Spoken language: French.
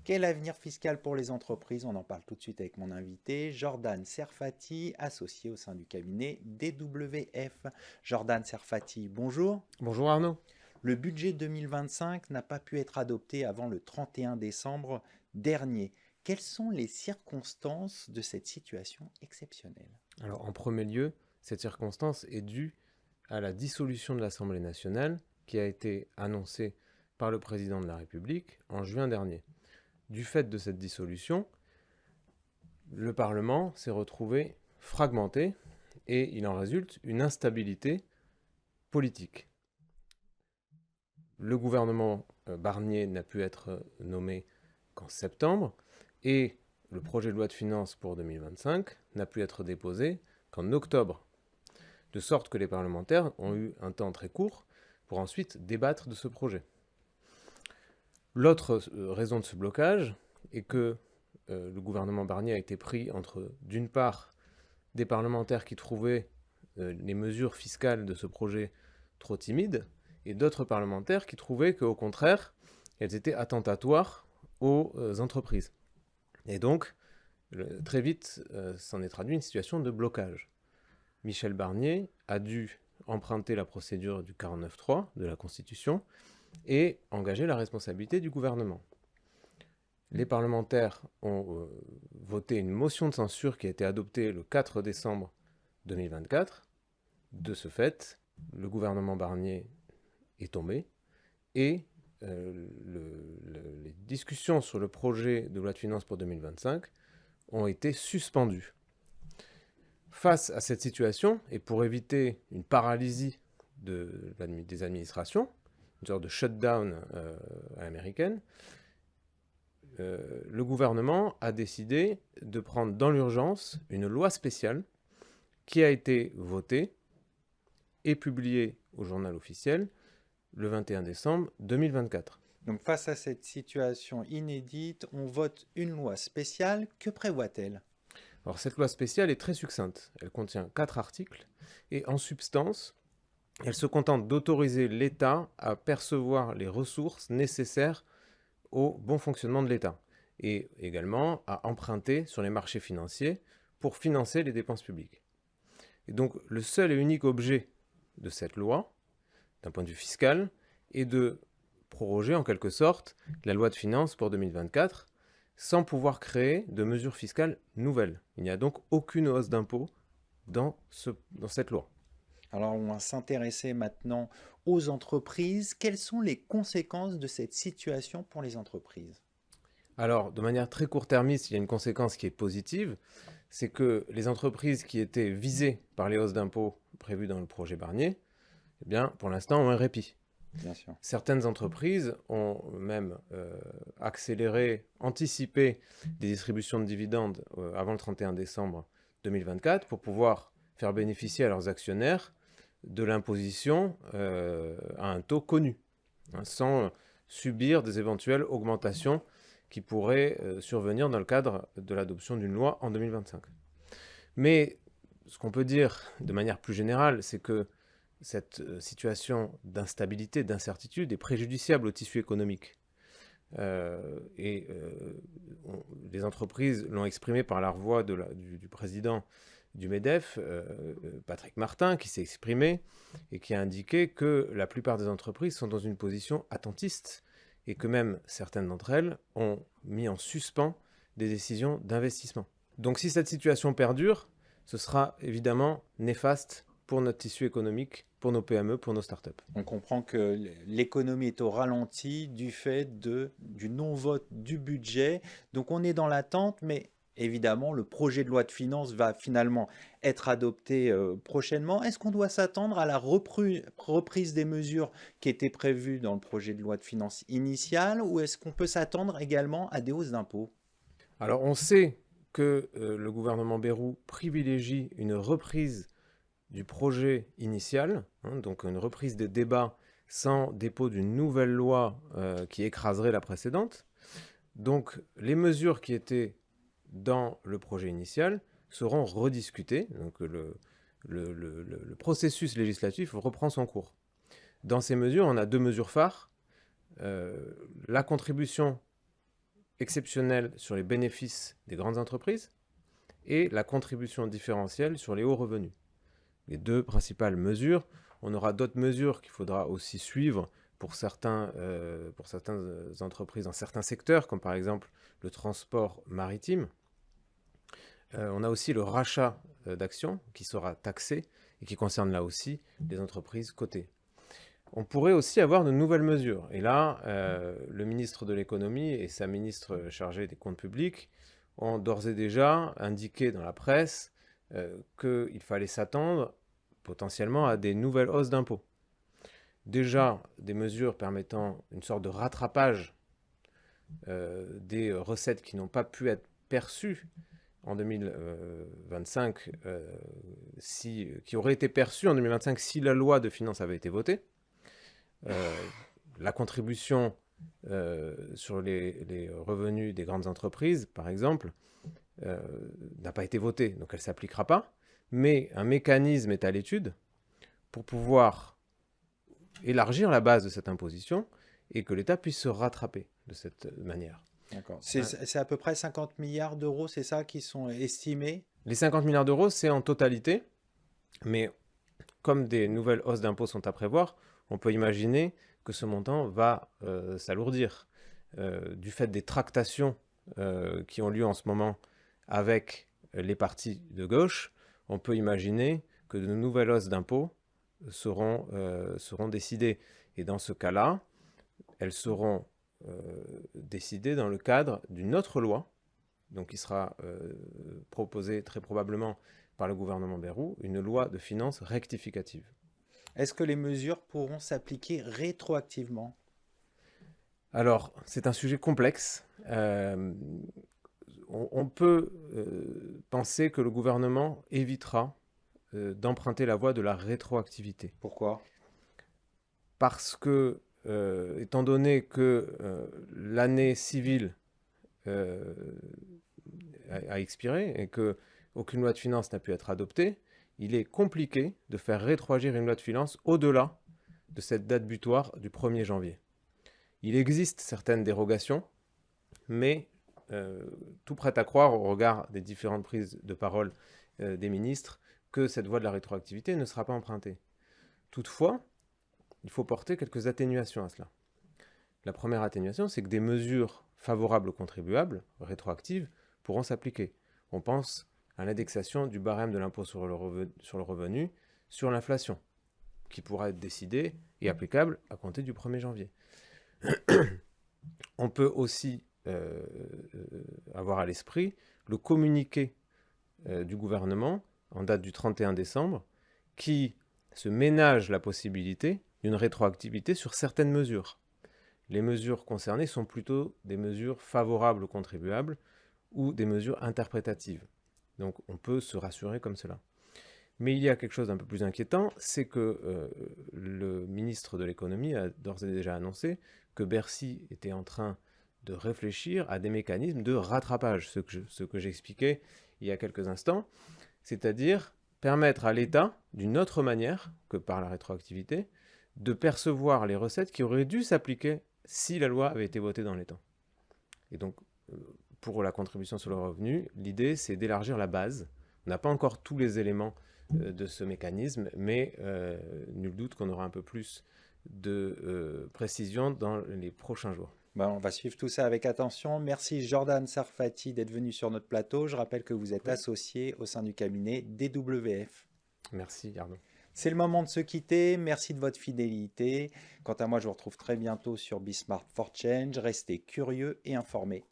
Quel avenir fiscal pour les entreprises? On en parle tout de suite avec mon invité, Jordan Serfati, associé au sein du cabinet DWF. Jordan Serfati, bonjour. Bonjour Arnaud. Le budget 2025 n'a pas pu être adopté avant le 31 décembre dernier. Quelles sont les circonstances de cette situation exceptionnelle? Alors en premier lieu, cette circonstance est due à la dissolution de l'Assemblée nationale qui a été annoncée par le président de la République en juin dernier. Du fait de cette dissolution, le Parlement s'est retrouvé fragmenté et il en résulte une instabilité politique. Le gouvernement Barnier n'a pu être nommé qu'en septembre et le projet de loi de finances pour 2025 n'a pu être déposé qu'en octobre, de sorte que les parlementaires ont eu un temps très court pour ensuite débattre de ce projet. L'autre raison de ce blocage est que le gouvernement Barnier a été pris entre, d'une part, des parlementaires qui trouvaient les mesures fiscales de ce projet trop timides, et d'autres parlementaires qui trouvaient qu'au contraire, elles étaient attentatoires aux entreprises. Et donc, très vite, s'en est traduit une situation de blocage. Michel Barnier a dû emprunter la procédure du 49.3 de la Constitution et engager la responsabilité du gouvernement. Les parlementaires ont voté une motion de censure qui a été adoptée le 4 décembre 2024. De ce fait, le gouvernement Barnier est tombé et les discussions sur le projet de loi de finances pour 2025 ont été suspendues. Face à cette situation, et pour éviter une paralysie des administrations, une sorte de shutdown à l'américaine, le gouvernement a décidé de prendre dans l'urgence une loi spéciale qui a été votée et publiée au journal officiel le 21 décembre 2024. Donc face à cette situation inédite, on vote une loi spéciale. Que prévoit-elle? Alors cette loi spéciale est très succincte. Elle contient 4 articles et en substance, elle se contente d'autoriser l'État à percevoir les ressources nécessaires au bon fonctionnement de l'État et également à emprunter sur les marchés financiers pour financer les dépenses publiques. Et donc le seul et unique objet de cette loi, d'un point de vue fiscal, est de proroger en quelque sorte la loi de finances pour 2024 sans pouvoir créer de mesures fiscales nouvelles. Il n'y a donc aucune hausse d'impôts dans cette loi. Alors, on va s'intéresser maintenant aux entreprises. Quelles sont les conséquences de cette situation pour les entreprises? Alors, de manière très court-termiste, il y a une conséquence qui est positive, c'est que les entreprises qui étaient visées par les hausses d'impôts prévues dans le projet Barnier, eh bien, pour l'instant, ont un répit. Bien sûr. Certaines entreprises ont même accéléré, anticipé des distributions de dividendes avant le 31 décembre 2024 pour pouvoir faire bénéficier à leurs actionnaires de l'imposition à un taux connu, hein, sans subir des éventuelles augmentations qui pourraient survenir dans le cadre de l'adoption d'une loi en 2025. Mais ce qu'on peut dire de manière plus générale, c'est que cette situation d'instabilité, d'incertitude est préjudiciable au tissu économique. Les entreprises l'ont exprimé par la voix du président du MEDEF, Patrick Martin, qui s'est exprimé et qui a indiqué que la plupart des entreprises sont dans une position attentiste et que même certaines d'entre elles ont mis en suspens des décisions d'investissement. Donc si cette situation perdure, ce sera évidemment néfaste pour notre tissu économique, pour nos PME, pour nos startups. On comprend que l'économie est au ralenti du fait du non-vote du budget. Donc on est dans l'attente, mais évidemment, le projet de loi de finances va finalement être adopté prochainement. Est-ce qu'on doit s'attendre à la reprise des mesures qui étaient prévues dans le projet de loi de finances initial, ou est-ce qu'on peut s'attendre également à des hausses d'impôts? Alors on sait que le gouvernement Bayrou privilégie une reprise du projet initial, hein, donc une reprise des débats sans dépôt d'une nouvelle loi qui écraserait la précédente. Donc les mesures qui étaient dans le projet initial seront rediscutées, donc le processus législatif reprend son cours. Dans ces mesures, on a 2 mesures phares. La contribution exceptionnelle sur les bénéfices des grandes entreprises et la contribution différentielle sur les hauts revenus. Les deux principales mesures. On aura d'autres mesures qu'il faudra aussi suivre pour certaines entreprises dans certains secteurs, comme par exemple le transport maritime. On a aussi le rachat d'actions qui sera taxé et qui concerne là aussi les entreprises cotées. On pourrait aussi avoir de nouvelles mesures. Et là, le ministre de l'économie et sa ministre chargée des comptes publics ont d'ores et déjà indiqué dans la presse qu'il fallait s'attendre potentiellement à des nouvelles hausses d'impôts. Déjà, des mesures permettant une sorte de rattrapage des recettes qui n'ont pas pu être perçues en 2025, qui auraient été perçues en 2025 si la loi de finances avait été votée. La contribution sur les revenus des grandes entreprises, par exemple, n'a pas été votée, donc elle ne s'appliquera pas. Mais un mécanisme est à l'étude pour pouvoir élargir la base de cette imposition et que l'État puisse se rattraper de cette manière. D'accord. C'est à peu près 50 milliards d'euros, c'est ça, qui sont estimés? Les 50 milliards d'euros, c'est en totalité, mais comme des nouvelles hausses d'impôts sont à prévoir, on peut imaginer que ce montant va s'alourdir du fait des tractations qui ont lieu en ce moment avec les partis de gauche. On peut imaginer que de nouvelles hausses d'impôts seront décidées. Et dans ce cas-là, elles seront décidées dans le cadre d'une autre loi, donc qui sera proposée très probablement par le gouvernement Bayrou, une loi de finances rectificative. Est-ce que les mesures pourront s'appliquer rétroactivement? Alors, c'est un sujet complexe. On peut penser que le gouvernement évitera d'emprunter la voie de la rétroactivité. Pourquoi? Parce que, étant donné que l'année civile a expiré et qu'aucune loi de finances n'a pu être adoptée, il est compliqué de faire rétroagir une loi de finances au-delà de cette date butoir du 1er janvier. Il existe certaines dérogations, mais tout prête à croire, au regard des différentes prises de parole des ministres, que cette voie de la rétroactivité ne sera pas empruntée. Toutefois, il faut porter quelques atténuations à cela. La première atténuation, c'est que des mesures favorables aux contribuables, rétroactives, pourront s'appliquer. On pense à l'indexation du barème de l'impôt sur le revenu sur l'inflation, qui pourra être décidée et applicable à compter du 1er janvier. On peut aussi avoir à l'esprit le communiqué du gouvernement en date du 31 décembre qui se ménage la possibilité d'une rétroactivité sur certaines mesures. Les mesures concernées sont plutôt des mesures favorables aux contribuables ou des mesures interprétatives. Donc on peut se rassurer comme cela. Mais il y a quelque chose d'un peu plus inquiétant, c'est que le ministre de l'économie a d'ores et déjà annoncé que Bercy était en train de réfléchir à des mécanismes de rattrapage, ce que j'expliquais il y a quelques instants, c'est-à-dire permettre à l'État, d'une autre manière que par la rétroactivité, de percevoir les recettes qui auraient dû s'appliquer si la loi avait été votée dans les temps. Et donc, pour la contribution sur le revenu, l'idée, c'est d'élargir la base. On n'a pas encore tous les éléments de ce mécanisme, mais nul doute qu'on aura un peu plus de précision dans les prochains jours. On va suivre tout ça avec attention. Merci Jordan Sarfati d'être venu sur notre plateau. Je rappelle que vous êtes associé au sein du cabinet DWF. Merci Arnaud. C'est le moment de se quitter. Merci de votre fidélité. Quant à moi, je vous retrouve très bientôt sur Be Smart for Change. Restez curieux et informés.